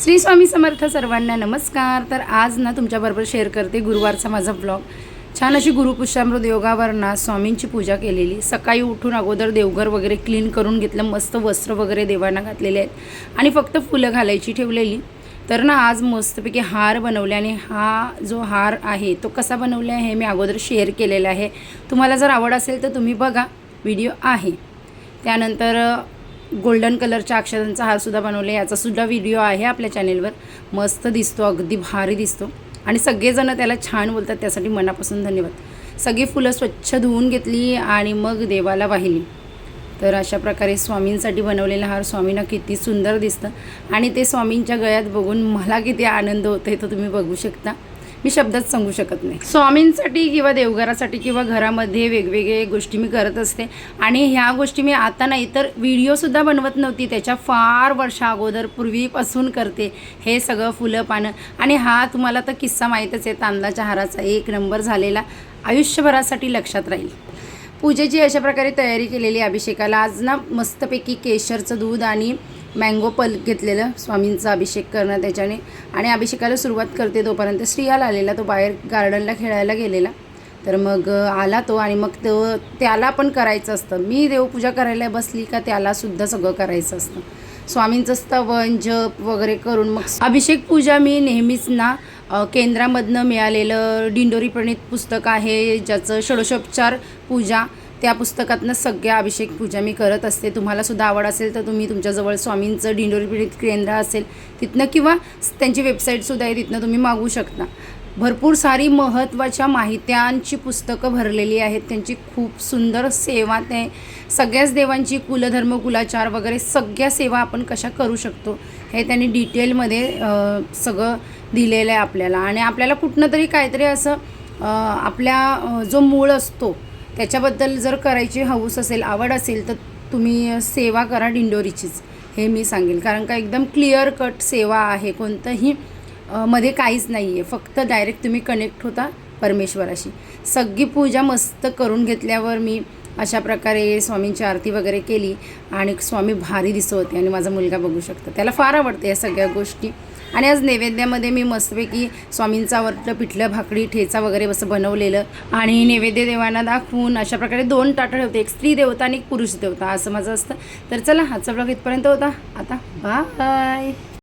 श्री स्वामी समर्थ सर्वांना नमस्कार। तर आज ना तुमच्याबरोबर शेअर करते गुरुवारचा माझा ब्लॉग। छान अशी गुरुपुष्यामृत योगावर ना स्वामींची पूजा केलेली। सकाळी उठून अगोदर देवघर वगैरे क्लीन करून घेतलं, मस्त वस्त्र वगैरे देवांना घातलेले आहेत आणि फक्त फुलं घालायची ठेवलेली। तर ना आज मस्तपैकी हार बनवले आणि हा जो हार आहे तो कसा बनवला आहे मी अगोदर शेअर केलेला आहे। तुम्हाला जर आवड असेल तर तुम्ही बघा, व्हिडिओ आहे। त्यानंतर गोल्डन कलरच्या अक्षरांचा हारसुद्धा बनवले, याचासुद्धा व्हिडिओ आहे आपल्या चॅनेलवर। मस्त दिसतो, अगदी भारी दिसतो आणि सगळेजण त्याला छान बोलतात, त्यासाठी मनापासून धन्यवाद। सगळी फुलं स्वच्छ धुवून घेतली आणि मग देवाला वाहिली। तर अशा प्रकारे स्वामींसाठी बनवलेला हार स्वामींना किती सुंदर दिसतं आणि ते स्वामींच्या गळ्यात बघून मला किती आनंद होतो हे तर तुम्ही बघू शकता, मी शब्दात सांगू शकत नाही। स्वामींसाठी किंवा देवघरासाठी किंवा घरामध्ये वेगवेगळे गोष्टी मी करत असते आणि ह्या गोष्टी मी आता नाही तर व्हिडिओसुद्धा बनवत नव्हती, त्याच्या फार वर्षा अगोदर पूर्वीपासून करते हे सगळं फुलं पानं। आणि हा तुम्हाला तर किस्सा माहीतच आहे, तांदळाच्या हाराचा एक नंबर झालेला, आयुष्यभरासाठी लक्षात राहील। पूजेची अशा प्रकारे तयारी केलेली। अभिषेकाला आज ना मस्तपैकी केशरचं दूध आणि मँगो पल्प घेतलेलं, स्वामींचा अभिषेक करणं त्याच्याने। आणि अभिषेकाला सुरुवात करते तोपर्यंत श्रियाल आलेला, तो बाहेर गार्डनला खेळायला गेलेला। तर मग आला तो आणि मग त्याला पण करायचं असतं, मी देवपूजा करायला बसली का त्यालासुद्धा सगळं करायचं असतं। स्वामींचं स्तवन जप वगैरे करून मग अभिषेक पूजा मी नेहमीच ना केंद्रामधनं मिळालेलं दिंडोरी प्रणीत पुस्तक आहे ज्याचं षोडशोपचार पूजा, त्या पुस्तकातनं सगळ्या अभिषेक पूजा मी करत असते। तुम्हालासुद्धा आवड असेल तर तुम्ही तुमच्याजवळ स्वामींचं दिंडोरी प्रणीत केंद्र असेल तिथनं किंवा त्यांची वेबसाईटसुद्धा आहे, तिथनं तुम्ही मागू शकता। भरपूर सारी महत्त्वाच्या माहित्यांची पुस्तकं भरलेली आहेत, त्यांची खूप सुंदर सेवा, ते सगळ्याच देवांची कुलधर्म कुलाचार वगैरे सगळ्या सेवा आपण कशा करू शकतो हे त्यांनी डिटेलमध्ये सगळं दिलेलं आहे आपल्याला। आणि आपल्याला कुठनं तरी काहीतरी असं आपल्या जो मूळ असतो त्याच्याबद्दल जर करायची हौस असेल, आवड असेल तर तुम्ही सेवा करा दिंडोरीचीच, हे मी सांगेल। कारण का एकदम क्लिअर कट सेवा आहे, कोणतंही मध्ये काहीच नाही आहे, फक्त डायरेक्ट तुम्ही कनेक्ट होता परमेश्वराशी। सगळी पूजा मस्त करून घेतल्यावर मी अशा प्रकारे स्वामींची आरती वगैरे केली आणि स्वामी भारी दिसत होते आणि माझा मुलगा बघू शकतो, त्याला फार आवडते या सगळ्या गोष्टी। आणि आज नैवेद्यामध्ये मी मस्तपैकी स्वामींचा आवडतं पिठलं भाकरी ठेचा वगैरे असं बनवलेलं आणि नैवेद्य देवांना दाखवून अशा प्रकारे 2 ताटं ठेवते, एक स्त्री देवता आणि एक पुरुष देवता असं माझं असतं। तर चला, आजचा ब्लॉग इथपर्यंत होता, आता बाय।